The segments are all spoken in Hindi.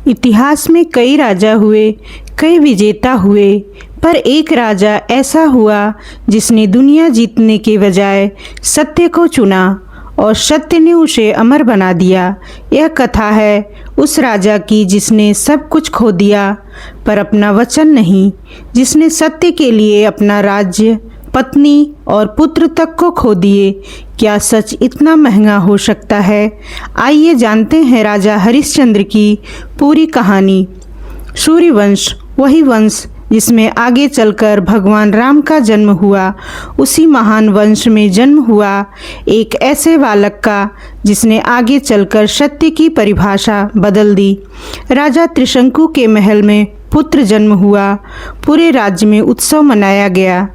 इतिहास में कई राजा हुए, कई विजेता हुए, पर एक राजा ऐसा हुआ जिसने दुनिया जीतने के बजाय सत्य को चुना और सत्य ने उसे अमर बना दिया। यह कथा है उस राजा की जिसने सब कुछ खो दिया पर अपना वचन नहीं, जिसने सत्य के लिए अपना राज्य, पत्नी और पुत्र तक को खो दिए। क्या सच इतना महंगा हो सकता है? आइए जानते हैं राजा हरिश्चंद्र की पूरी कहानी। सूर्यवंश, वही वंश जिसमें आगे चलकर भगवान राम का जन्म हुआ, उसी महान वंश में जन्म हुआ एक ऐसे बालक का जिसने आगे चलकर सत्य की परिभाषा बदल दी। राजा त्रिशंकु के महल में पुत्र जन्म हुआ। पूरे राज्य में उत्सव मनाया गया।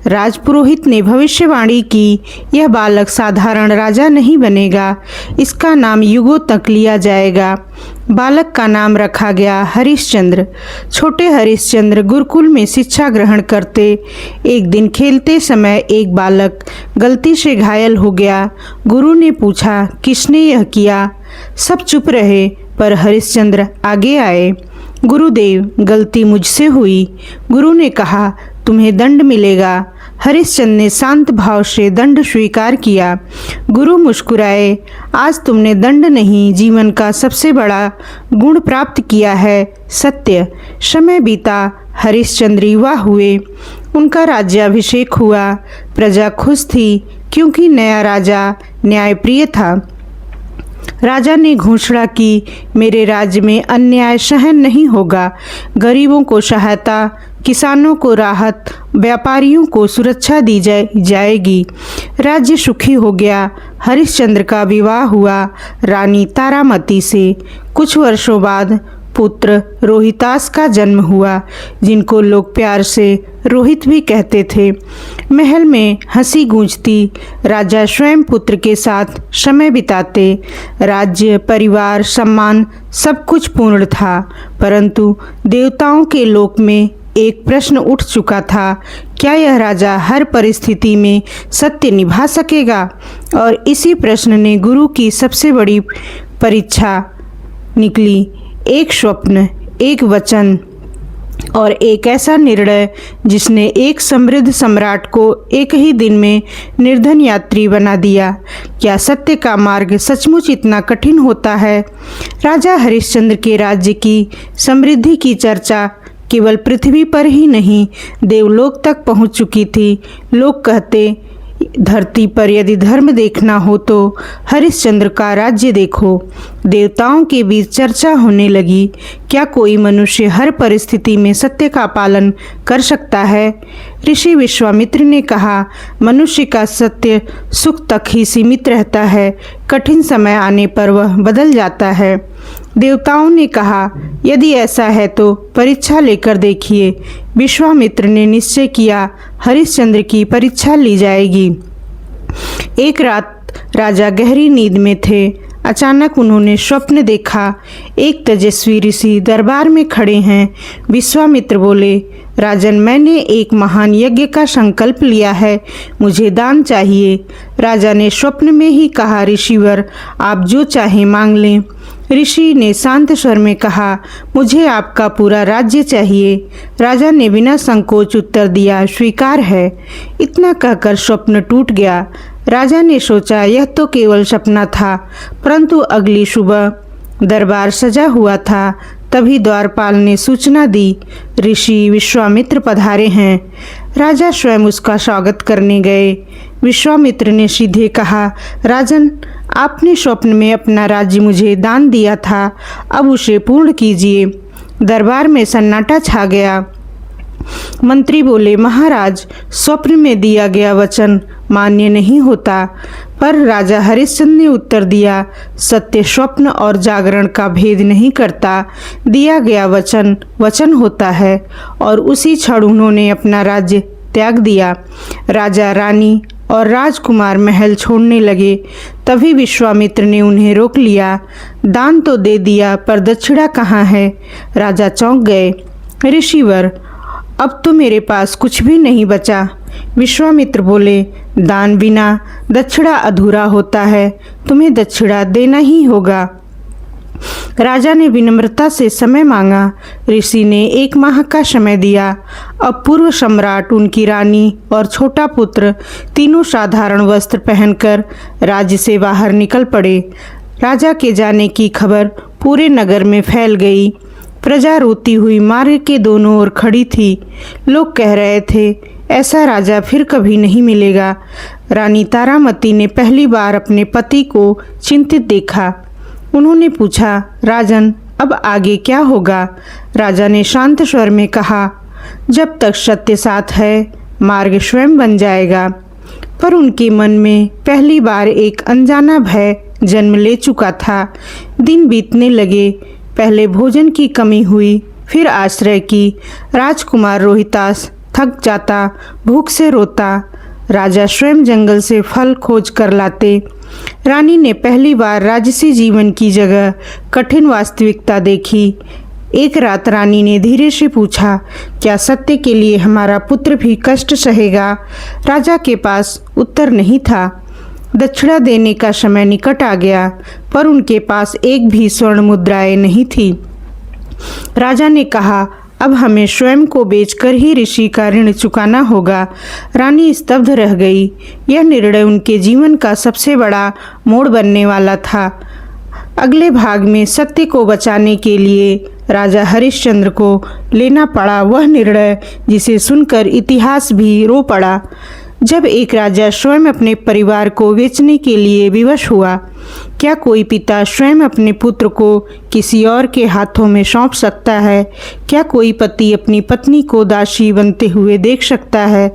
राजपुरोहित ने भविष्यवाणी की, यह बालक साधारण राजा नहीं बनेगा, इसका नाम युगों तक लिया जाएगा। बालक का नाम रखा गया हरिश्चंद्र। छोटे हरिश्चंद्र गुरुकुल में शिक्षा ग्रहण करते। एक दिन खेलते समय एक बालक गलती से घायल हो गया। गुरु ने पूछा, किसने यह किया? सब चुप रहे, पर हरिश्चंद्र आगे आए। गुरुदेव, गलती मुझसे हुई। गुरु ने कहा, तुम्हें दंड मिलेगा। हरिश्चंद्र ने शांत भाव से दंड स्वीकार किया। गुरु मुस्कुराए, आज तुमने दंड नहीं, जीवन का सबसे बड़ा गुण प्राप्त किया है, सत्य। समय बीता, हरिश्चंद्र युवा हुए। उनका राज्याभिषेक हुआ। प्रजा खुश थी क्योंकि नया राजा न्यायप्रिय था। राजा ने घोषणा की, मेरे राज्य में अन्याय सहन नहीं होगा। गरीबों को सहायता, किसानों को राहत, व्यापारियों को सुरक्षा दी जाएगी। राज्य सुखी हो गया। हरिश्चंद्र का विवाह हुआ रानी तारामती से। कुछ वर्षों बाद पुत्र रोहितास का जन्म हुआ, जिनको लोग प्यार से रोहित भी कहते थे। महल में हंसी गूंजती। राजा स्वयं पुत्र के साथ समय बिताते। राज्य, परिवार, सम्मान सब कुछ पूर्ण था, परंतु देवताओं के लोक में एक प्रश्न उठ चुका था, क्या यह राजा हर परिस्थिति में सत्य निभा सकेगा? और इसी प्रश्न ने गुरु की सबसे बड़ी परीक्षा निकली। एक स्वप्न, एक वचन और एक ऐसा निर्णय जिसने एक समृद्ध सम्राट को एक ही दिन में निर्धन यात्री बना दिया। क्या सत्य का मार्ग सचमुच इतना कठिन होता है? राजा हरिश्चंद्र के राज्य की समृद्धि की चर्चा केवल पृथ्वी पर ही नहीं, देवलोक तक पहुंच चुकी थी। लोग कहते, धरती पर यदि धर्म देखना हो तो हरिश्चंद्र का राज्य देखो। देवताओं के बीच चर्चा होने लगी, क्या कोई मनुष्य हर परिस्थिति में सत्य का पालन कर सकता है? ऋषि विश्वामित्र ने कहा, मनुष्य का सत्य सुख तक ही सीमित रहता है, कठिन समय आने पर वह बदल जाता है। देवताओं ने कहा, यदि ऐसा है तो परीक्षा लेकर देखिए। विश्वामित्र ने निश्चय किया, हरिश्चंद्र की परीक्षा ली जाएगी। एक रात राजा गहरी नींद में थे। अचानक उन्होंने स्वप्न देखा, एक तेजस्वी ऋषि दरबार में खड़े हैं। विश्वामित्र बोले, राजन, मैंने एक महान यज्ञ का संकल्प लिया है, मुझे दान चाहिए। राजा ने स्वप्न में ही कहा, ऋषिवर, आप जो चाहें मांग लें। ऋषि ने शांत स्वर में कहा, मुझे आपका पूरा राज्य चाहिए। राजा ने बिना संकोच उत्तर दिया, स्वीकार है। इतना कहकर स्वप्न टूट गया। राजा ने सोचा, यह तो केवल सपना था, परंतु अगली सुबह दरबार सजा हुआ था। तभी द्वारपाल ने सूचना दी, ऋषि विश्वामित्र पधारे हैं। राजा स्वयं उसका स्वागत करने गए। विश्वामित्र ने सीधे कहा, राजन, आपने स्वप्न में अपना राज्य मुझे दान दिया था, अब उसे पूर्ण कीजिए। दरबार में सन्नाटा छा गया। मंत्री बोले, महाराज, स्वप्न में दिया गया वचन मान्य नहीं होता। पर राजा हरिश्चंद्र ने उत्तर दिया, सत्य स्वप्न और जागरण का भेद नहीं करता। दिया गया वचन वचन होता है। और उसी क्षण उन्होंने अपना राज्य त्याग दिया। राजा, रानी और राजकुमार महल छोड़ने लगे। तभी विश्वामित्र ने उन्हें रोक लिया। दान तो दे दिया, पर दक्षिणा कहाँ है? राजा चौंक गए। ऋषिवर, अब तो मेरे पास कुछ भी नहीं बचा। विश्वामित्र बोले, दान बिना दक्षिणा अधूरा होता है, तुम्हें दक्षिणा देना ही होगा। राजा ने विनम्रता से समय मांगा। ऋषि ने 1 माह का समय दिया। अब पूर्व सम्राट, उनकी रानी और छोटा पुत्र तीनों साधारण वस्त्र पहनकर राज्य से बाहर निकल पड़े। राजा के जाने की खबर पूरे नगर में फैल गई। प्रजा रोती हुई मार्ग के दोनों ओर खड़ी थी। लोग कह रहे थे, ऐसा राजा फिर कभी नहीं मिलेगा। रानी तारामती ने पहली बार अपने पति को चिंतित देखा। उन्होंने पूछा, राजन, अब आगे क्या होगा? राजा ने शांत स्वर में कहा, जब तक सत्य साथ है, मार्ग स्वयं बन जाएगा। पर उनके मन में पहली बार एक अनजाना भय जन्म ले चुका था। दिन बीतने लगे। पहले भोजन की कमी हुई, फिर आश्रय की। राजकुमार रोहितास थक जाता, भूख से रोता। राजा स्वयं जंगल से फल खोज कर लाते। रानी ने पहली बार राजसी जीवन की जगह कठिन वास्तविकता देखी। एक रात रानी ने धीरे से पूछा, क्या सत्य के लिए हमारा पुत्र भी कष्ट सहेगा? राजा के पास उत्तर नहीं था। दक्षिणा देने का समय निकट आ गया, पर उनके पास एक भी स्वर्ण मुद्राएं नहीं थी। राजा ने कहा, अब हमें स्वयं को बेचकर ही ऋषि का ऋण चुकाना होगा। रानी स्तब्ध रह गई। यह निर्णय उनके जीवन का सबसे बड़ा मोड़ बनने वाला था। अगले भाग में सत्य को बचाने के लिए राजा हरिश्चंद्र को लेना पड़ा वह निर्णय जिसे सुनकर इतिहास भी रो पड़ा। जब एक राजा स्वयं अपने परिवार को बेचने के लिए विवश हुआ, क्या कोई पिता स्वयं अपने पुत्र को किसी और के हाथों में सौंप सकता है? क्या कोई पति अपनी पत्नी को दासी बनते हुए देख सकता है?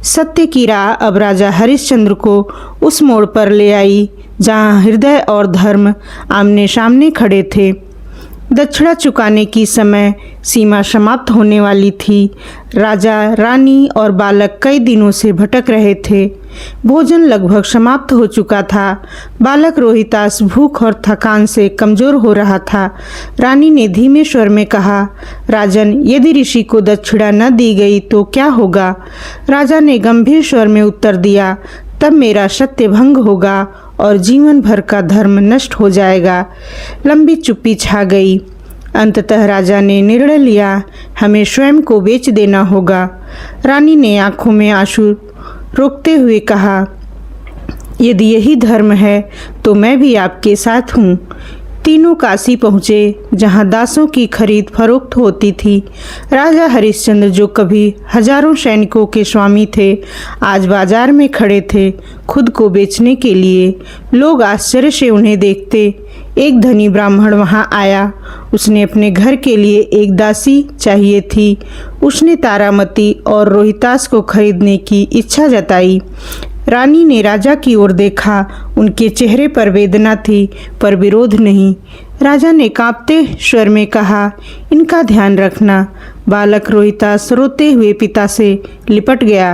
सत्य की राह अब राजा हरिश्चंद्र को उस मोड़ पर ले आई जहां हृदय और धर्म आमने सामने खड़े थे। दक्षिणा चुकाने की समय सीमा समाप्त होने वाली थी। राजा, रानी और बालक कई दिनों से भटक रहे थे। भोजन लगभग समाप्त हो चुका था। बालक रोहितास भूख और थकान से कमजोर हो रहा था। रानी ने धीमे स्वर में कहा, राजन, यदि ऋषि को दक्षिणा न दी गई तो क्या होगा? राजा ने गंभीर स्वर में उत्तर दिया, तब मेरा सत्य भंग होगा और जीवन भर का धर्म नष्ट हो जाएगा। लंबी चुप्पी छा गई। अंततः राजा ने निर्णय लिया, हमें स्वयं को बेच देना होगा। रानी ने आंखों में आंसू रोकते हुए कहा, यदि यही धर्म है तो मैं भी आपके साथ हूँ। तीनों काशी पहुँचे, जहाँ दासों की खरीद फरोख्त होती थी। राजा हरिश्चंद्र, जो कभी हजारों सैनिकों के स्वामी थे, आज बाजार में खड़े थे खुद को बेचने के लिए। लोग आश्चर्य से उन्हें देखते। एक धनी ब्राह्मण वहाँ आया। उसने अपने घर के लिए एक दासी चाहिए थी। उसने तारामती और रोहितास को खरीदने की इच्छा जताई। रानी ने राजा की ओर देखा। उनके चेहरे पर वेदना थी, पर विरोध नहीं। राजा ने कांपते स्वर में कहा, इनका ध्यान रखना। बालक रोहितास रोते हुए पिता से लिपट गया।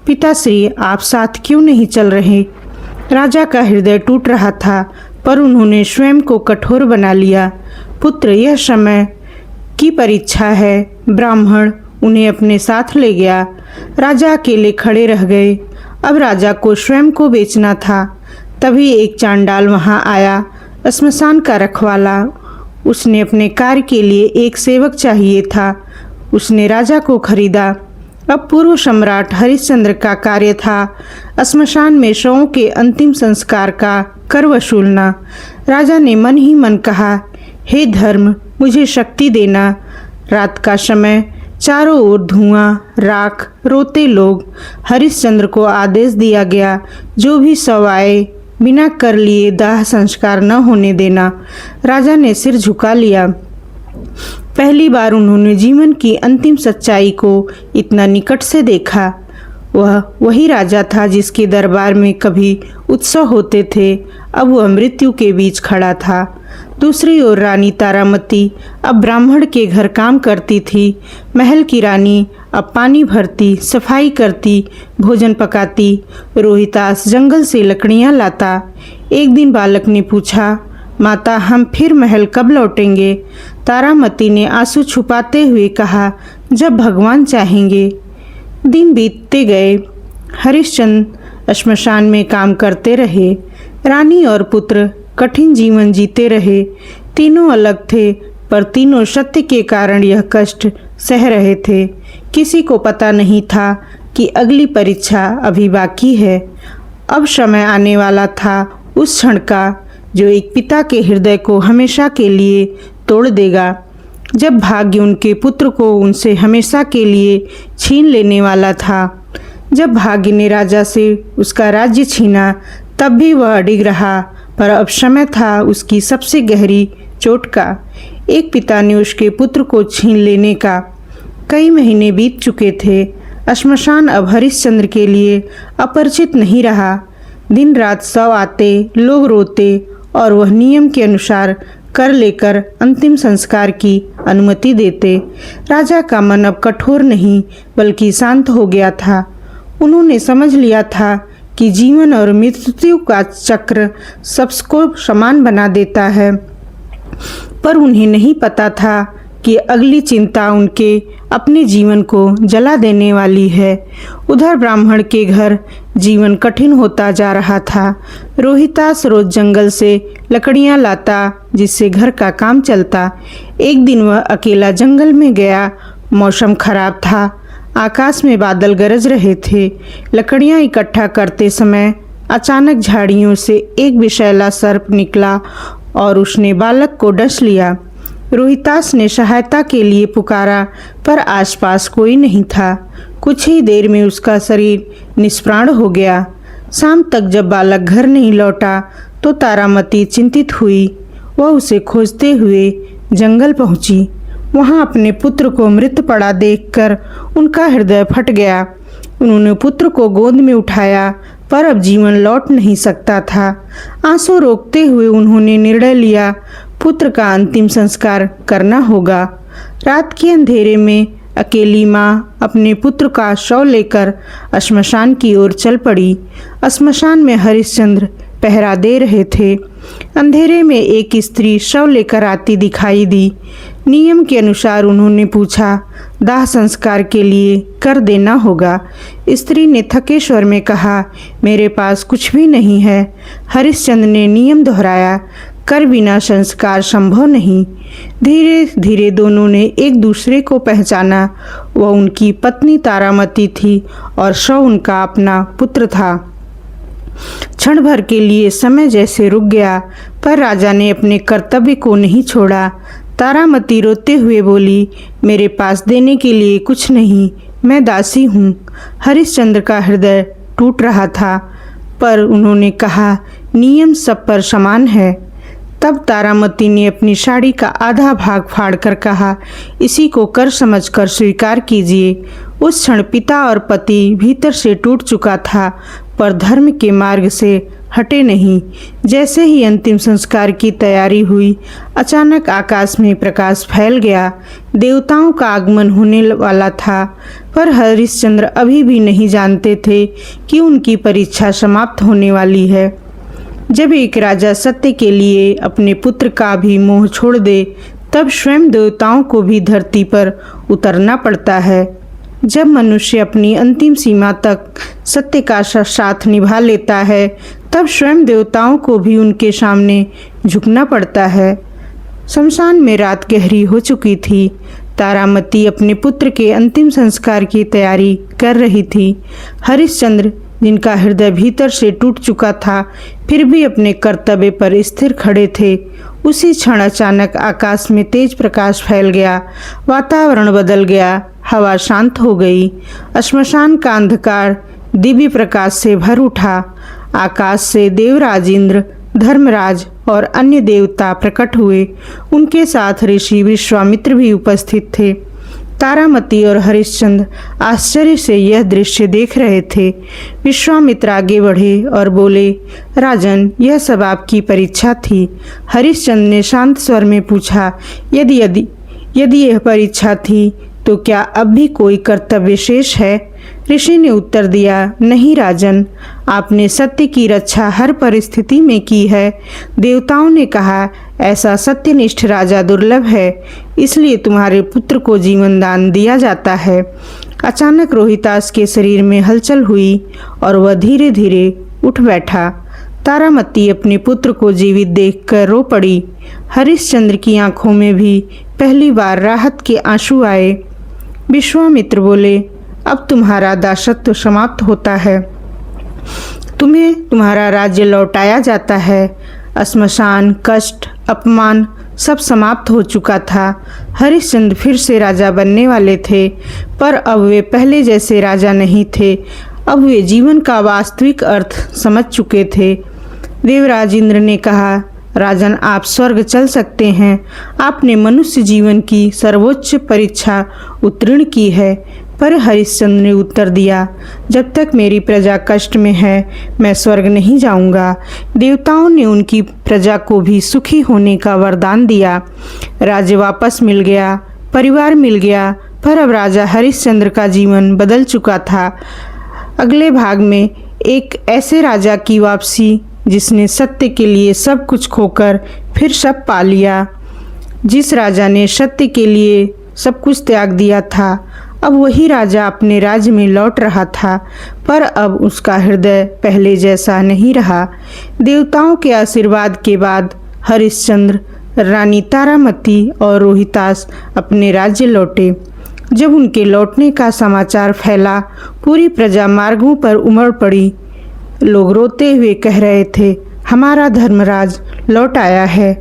पिताश्री, आप साथ क्यों नहीं चल रहे? राजा का हृदय टूट रहा था, पर उन्होंने स्वयं को कठोर बना लिया। पुत्र, यह समय की परीक्षा है। ब्राह्मण उन्हें अपने साथ ले गया। राजा अकेले खड़े रह गए। अब राजा को स्वयं को बेचना था। तभी एक चांडाल वहां आया, श्मशान का रखवाला। उसने अपने कार्य के लिए एक सेवक चाहिए था। उसने राजा को खरीदा। अब पूर्व सम्राट हरिश्चंद्र का कार्य था श्मशान में शवों के अंतिम संस्कार का कर वसूलना। राजा ने मन ही मन कहा, हे धर्म, मुझे शक्ति देना। रात का समय, चारों ओर धुआं, राख, रोते लोग। हरिश्चंद्र को आदेश दिया गया, जो भी शव आए बिना कर लिए दाह संस्कार न होने देना। राजा ने सिर झुका लिया। पहली बार उन्होंने जीवन की अंतिम सच्चाई को इतना निकट से देखा। वह वही राजा था जिसके दरबार में कभी उत्सव होते थे। अब वह मृत्यु के बीच खड़ा था। दूसरी ओर रानी तारामती अब ब्राह्मण के घर काम करती थी। महल की रानी अब पानी भरती, सफाई करती, भोजन पकाती। रोहितास जंगल से लकड़ियां लाता। एक दिन बालक ने पूछा, माता, हम फिर महल कब लौटेंगे? तारामती ने आंसू छुपाते हुए कहा, जब भगवान चाहेंगे। दिन बीतते गए। हरिश्चंद्र श्मशान में काम करते रहे। रानी और पुत्र कठिन जीवन जीते रहे। तीनों अलग थे, पर तीनों सत्य के कारण यह कष्ट सह रहे थे। किसी को पता नहीं था कि अगली परीक्षा अभी बाकी है। अब समय आने वाला था उस क्षण का जो एक पिता के हृदय को हमेशा के लिए तोड़ देगा, जब भाग्य उनके पुत्र को उनसे हमेशा के लिए छीन लेने वाला था। जब भाग्य ने राजा से उसका राज्य छीना, तब भी वह अडिग रहा, पर अब समय था उसकी सबसे गहरी चोट का। एक पिता ने उसके पुत्र को छीन लेने का। कई महीने बीत चुके थे। श्मशान अब हरिश्चंद्र के लिए अपरिचित नहीं रहा। दिन रात शव आते, लोग रोते और वह नियम के अनुसार कर लेकर अंतिम संस्कार की अनुमति देते। राजा का मन अब कठोर नहीं बल्कि शांत हो गया था। उन्होंने समझ लिया था कि जीवन और मृत्यु का चक्र सबको समान बना देता है, पर उन्हें नहीं पता था कि अगली चिंता उनके अपने जीवन को जला देने वाली है। उधर ब्राह्मण के घर जीवन कठिन होता जा रहा था। रोहितास रोज जंगल से लकड़ियां लाता, जिससे घर का काम चलता। एक दिन वह अकेला जंगल में गया। मौसम खराब था। आकाश में बादल गरज रहे थे। लकड़ियां इकट्ठा करते समय अचानक झाड़ियों से एक विषैला सर्प निकला और उसने बालक को डस लिया। रोहितास ने सहायता के लिए पुकारा, पर आसपास कोई नहीं था। कुछ ही देर में उसका शरीर निष्प्राण हो गया। शाम तक जब बालक घर नहीं लौटा तो तारामती चिंतित हुई। वह उसे खोजते हुए जंगल पहुंची। वहां अपने पुत्र को मृत पड़ा देखकर उनका हृदय फट गया। उन्होंने पुत्र को गोद में उठाया, पर अब जीवन लौट नहीं सकता था। आंसू रोकते हुए उन्होंने निर्णय लिया, पुत्र का अंतिम संस्कार करना होगा। रात के अंधेरे में अकेली माँ अपने पुत्र का शव लेकर श्मशान की ओर चल पड़ी। श्मशान में हरिश्चंद्र पहरा दे रहे थे। अंधेरे में एक स्त्री शव लेकर आती दिखाई दी। नियम के अनुसार उन्होंने पूछा, दाह संस्कार के लिए कर देना होगा। स्त्री ने थके स्वर में कहा, मेरे पास कुछ भी नहीं है। हरिश्चंद्र ने नियम दोहराया, कर बिना संस्कार संभव नहीं। धीरे धीरे दोनों ने एक दूसरे को पहचाना। वह उनकी पत्नी तारामती थी और शव उनका अपना पुत्र था। क्षण भर के लिए समय जैसे रुक गया, पर राजा ने अपने कर्तव्य को नहीं छोड़ा। तारामती रोते हुए बोली, मेरे पास देने के लिए कुछ नहीं, मैं दासी हूँ। हरिश्चंद्र का हृदय टूट रहा था, पर उन्होंने कहा, नियम सब पर समान है। तब तारामती ने अपनी साड़ी का आधा भाग फाड़कर कहा, इसी को कर समझकर स्वीकार कीजिए। उस क्षण पिता और पति भीतर से टूट चुका था, पर धर्म के मार्ग से हटे नहीं। जैसे ही अंतिम संस्कार की तैयारी हुई, अचानक आकाश में प्रकाश फैल गया। देवताओं का आगमन होने वाला था, पर हरिश्चंद्र अभी भी नहीं जानते थे कि उनकी परीक्षा समाप्त होने वाली है। जब एक राजा सत्य के लिए अपने पुत्र का भी मोह छोड़ दे, तब स्वयं देवताओं को भी धरती पर उतरना पड़ता है। जब मनुष्य अपनी अंतिम सीमा तक सत्य का साथ निभा लेता है, तब स्वयं देवताओं को भी उनके सामने झुकना पड़ता है। शमशान में रात गहरी हो चुकी थी। तारामती अपने पुत्र के अंतिम संस्कार की तैयारी कर रही थी। हरिश्चंद्र, जिनका हृदय भीतर से टूट चुका था, फिर भी अपने कर्तव्य पर स्थिर खड़े थे। उसी क्षण अचानक आकाश में तेज प्रकाश फैल गया। वातावरण बदल गया। हवा शांत हो गई। श्मशान का अंधकार दिव्य प्रकाश से भर उठा। आकाश से देवराज इंद्र, धर्मराज और अन्य देवता प्रकट हुए। उनके साथ ऋषि विश्वामित्र भी उपस्थित थे। तारामती और हरिश्चंद्र आश्चर्य से यह दृश्य देख रहे थे। विश्वामित्र आगे बढ़े और बोले, राजन, यह सब आपकी परीक्षा थी। हरिश्चंद्र ने शांत स्वर में पूछा, यदि यह परीक्षा थी तो क्या अब भी कोई कर्तव्य शेष है? ऋषि ने उत्तर दिया, नहीं राजन, आपने सत्य की रक्षा हर परिस्थिति में की है। देवताओं ने कहा, ऐसा सत्यनिष्ठ राजा दुर्लभ है, इसलिए तुम्हारे पुत्र को जीवन दान दिया जाता है। अचानक रोहितास के शरीर में हलचल हुई और वह धीरे धीरे उठ बैठा। तारामती अपने पुत्र को जीवित देखकर रो पड़ी। हरिश्चंद्र की आंखों में भी पहली बार राहत के आंसू आए। विश्वामित्र बोले, अब तुम्हारा दासत्व समाप्त होता है, तुम्हें तुम्हारा राज्य लौटाया जाता है। श्मशान, कष्ट, अपमान सब समाप्त हो चुका था। हरिश्चंद्र फिर से राजा बनने वाले थे, पर अब वे पहले जैसे राजा नहीं थे। अब वे जीवन का वास्तविक अर्थ समझ चुके थे। देवराज इंद्र ने कहा, राजन, आप स्वर्ग चल सकते हैं। आपने मनुष्य जीवन की सर्वोच्च परीक्षा उत्तीर्ण की है। पर हरिश्चंद्र ने उत्तर दिया, जब तक मेरी प्रजा कष्ट में है मैं स्वर्ग नहीं जाऊंगा। देवताओं ने उनकी प्रजा को भी सुखी होने का वरदान दिया। राज्य वापस मिल गया, परिवार मिल गया, पर अब राजा हरिश्चंद्र का जीवन बदल चुका था। अगले भाग में एक ऐसे राजा की वापसी जिसने सत्य के लिए सब कुछ खोकर फिर सब पा लिया। जिस राजा ने सत्य के लिए सब कुछ त्याग दिया था, अब वही राजा अपने राज्य में लौट रहा था, पर अब उसका हृदय पहले जैसा नहीं रहा। देवताओं के आशीर्वाद के बाद हरिश्चंद्र, रानी तारामती और रोहितास अपने राज्य लौटे। जब उनके लौटने का समाचार फैला, पूरी प्रजा मार्गों पर उमड़ पड़ी। लोग रोते हुए कह रहे थे, हमारा धर्मराज लौट आया है।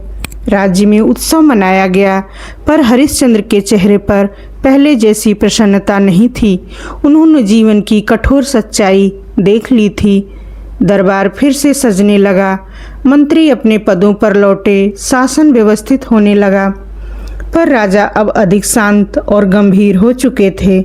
राज्य में उत्सव मनाया गया, पर हरिश्चंद्र के चेहरे पर पहले जैसी प्रसन्नता नहीं थी। उन्होंने जीवन की कठोर सच्चाई देख ली थी। दरबार फिर से सजने लगा, मंत्री अपने पदों पर लौटे, शासन व्यवस्थित होने लगा, पर राजा अब अधिक शांत और गंभीर हो चुके थे।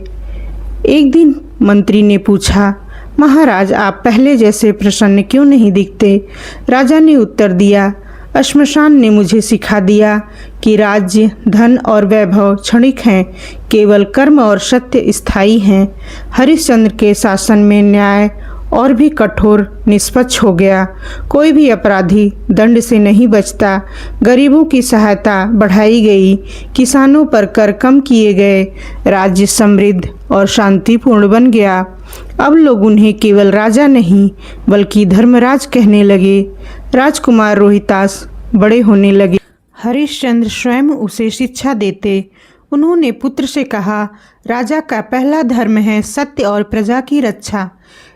एक दिन मंत्री ने पूछा, महाराज, आप पहले जैसे प्रसन्न क्यों नहीं दिखते? राजा ने उत्तर दिया, श्मशान ने मुझे सिखा दिया कि राज्य, धन और वैभव क्षणिक हैं, केवल कर्म और सत्य स्थायी हैं। हरिश्चंद्र के शासन में न्याय और भी कठोर निष्पक्ष हो गया। कोई भी अपराधी दंड से नहीं बचता। गरीबों की सहायता बढ़ाई गई, किसानों पर कर कम किए गए, राज्य समृद्ध और शांतिपूर्ण बन गया। अब लोग उन्हें केवल राजा नहीं बल्कि धर्मराज कहने लगे। राजकुमार रोहितास बड़े होने लगे। हरिश्चंद्र स्वयं उसे शिक्षा देते। उन्होंने पुत्र से कहा, राजा का पहला धर्म है सत्य और प्रजा की रक्षा।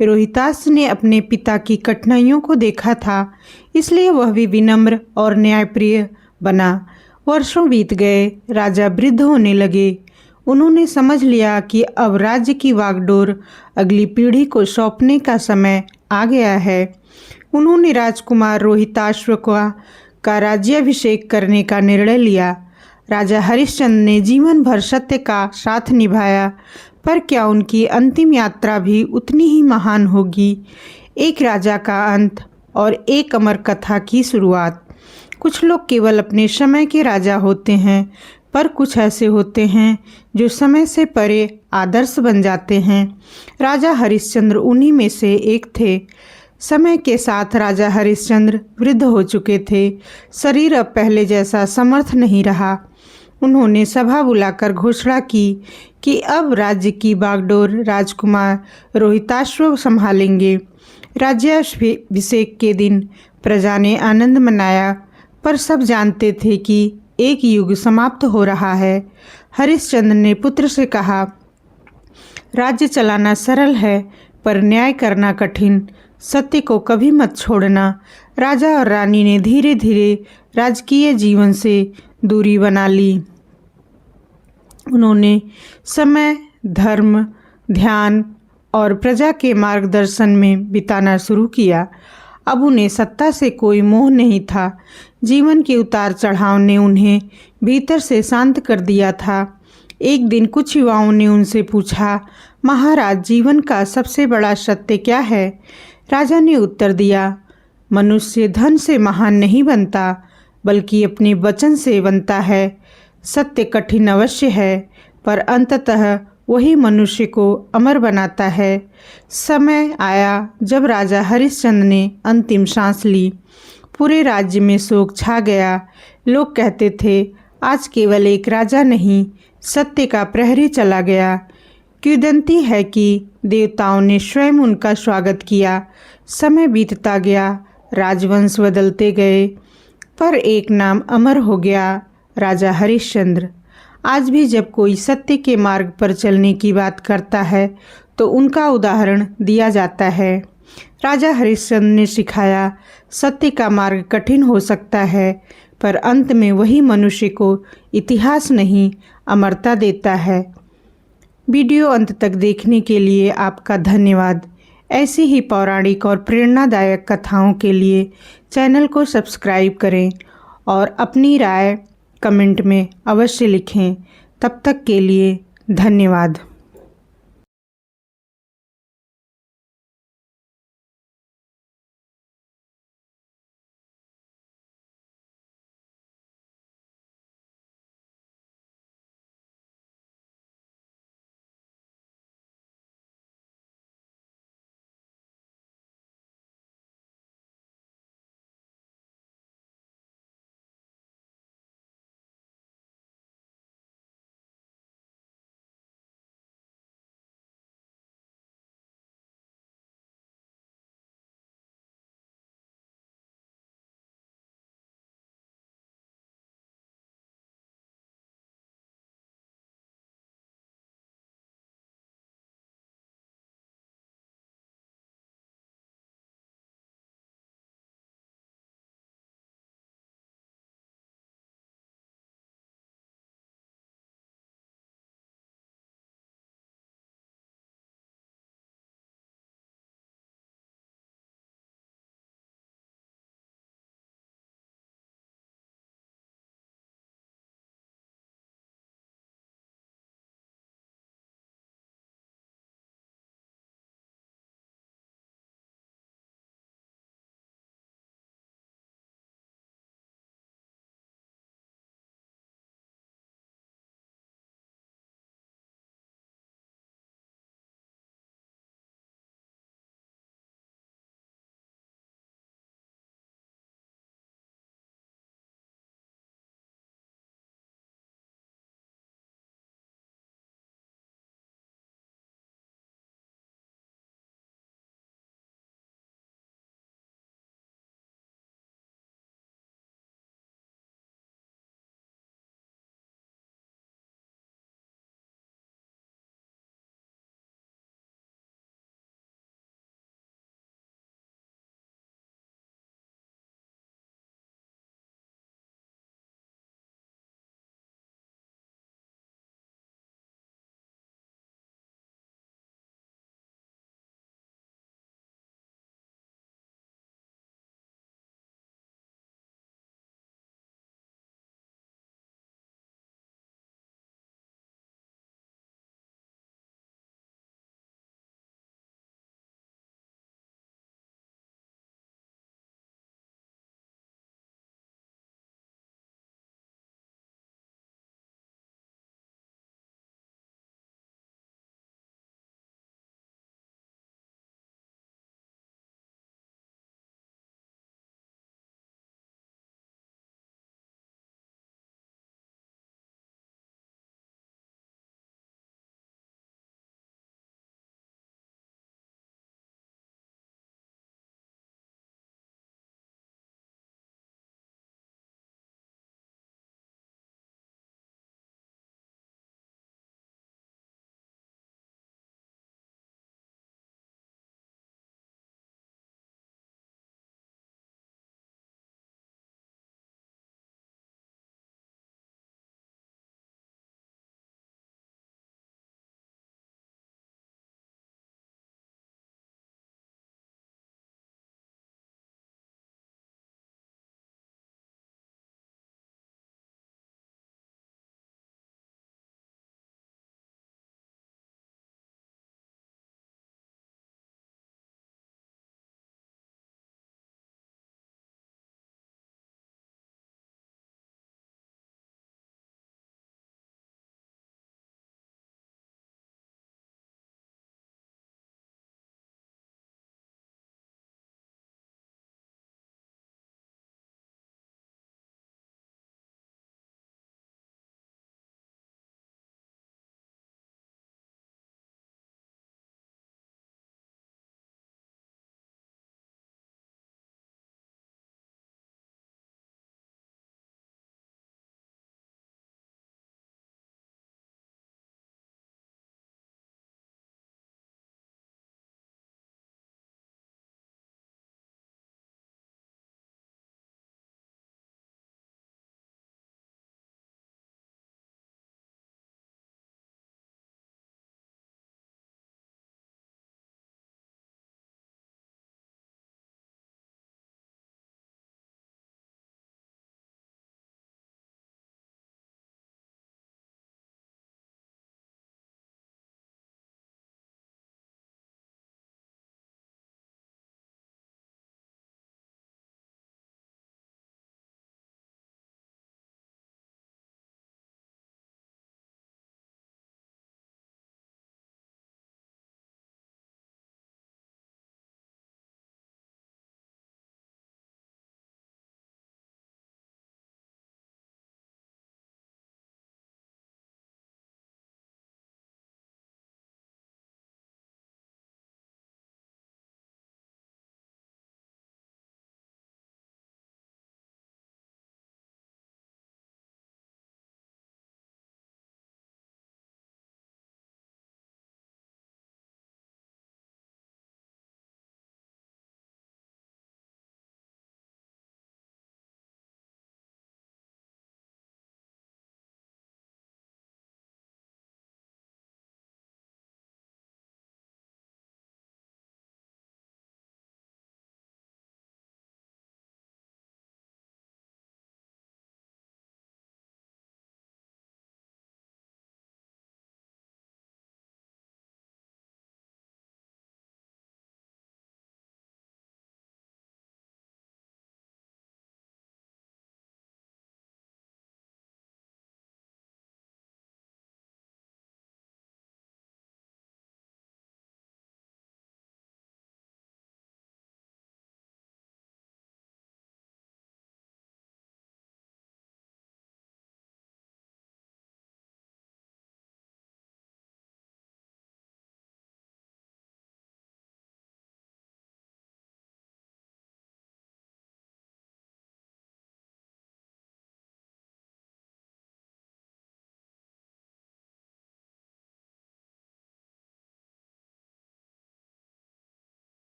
रोहितास ने अपने पिता की कठिनाइयों को देखा था, इसलिए वह भी विनम्र और न्यायप्रिय बना। वर्षों बीत गए, राजा वृद्ध होने लगे। उन्होंने समझ लिया कि अब राज्य की वागडोर अगली पीढ़ी को सौंपने का समय आ गया है। उन्होंने राजकुमार रोहिताश्व का राज्याभिषेक करने का निर्णय लिया। राजा हरिश्चंद्र ने जीवन भर सत्य का साथ निभाया, पर क्या उनकी अंतिम यात्रा भी उतनी ही महान होगी? एक राजा का अंत और एक अमर कथा की शुरुआत। कुछ लोग केवल अपने समय के राजा होते हैं, पर कुछ ऐसे होते हैं जो समय से परे आदर्श बन जाते हैं। राजा हरिश्चंद्र उन्हीं में से एक थे। समय के साथ राजा हरिश्चंद्र वृद्ध हो चुके थे। शरीर अब पहले जैसा समर्थ नहीं रहा। उन्होंने सभा बुलाकर घोषणा की कि अब राज्य की बागडोर राजकुमार रोहिताश्व संभालेंगे। राज्याभिषेक के दिन प्रजा ने आनंद मनाया, पर सब जानते थे कि एक युग समाप्त हो रहा है। हरिश्चंद्र ने पुत्र से कहा, राज्य चलाना सरल है, पर न्याय करना कठिन। सत्य को कभी मत छोड़ना। राजा और रानी ने धीरे धीरे राजकीय जीवन से दूरी बना ली। उन्होंने समय, धर्म, ध्यान और प्रजा के मार्गदर्शन में बिताना शुरू किया। अब उन्हें सत्ता से कोई मोह नहीं था। जीवन के उतार चढ़ाव ने उन्हें भीतर से शांत कर दिया था। एक दिन कुछ युवाओं ने उनसे पूछा, महाराज, जीवन का सबसे बड़ा सत्य क्या है? राजा ने उत्तर दिया, मनुष्य धन से महान नहीं बनता, बल्कि अपने वचन से बनता है। सत्य कठिन अवश्य है, पर अंततः वही मनुष्य को अमर बनाता है। समय आया जब राजा हरिश्चंद्र ने अंतिम सांस ली। पूरे राज्य में शोक छा गया। लोग कहते थे, आज केवल एक राजा नहीं, सत्य का प्रहरी चला गया। किंवदंती है कि देवताओं ने स्वयं उनका स्वागत किया। समय बीतता गया। राजवंश बदलते गए, पर एक नाम अमर हो गया, राजा हरिश्चंद्र। आज भी जब कोई सत्य के मार्ग पर चलने की बात करता है तो उनका उदाहरण दिया जाता है। राजा हरिश्चंद्र ने सिखाया, सत्य का मार्ग कठिन हो सकता है, पर अंत में वही मनुष्य को इतिहास नहीं, अमरता देता है। वीडियो अंत तक देखने के लिए आपका धन्यवाद। ऐसी ही पौराणिक और प्रेरणादायक कथाओं के लिए चैनल को सब्सक्राइब करें और अपनी राय कमेंट में अवश्य लिखें। तब तक के लिए धन्यवाद।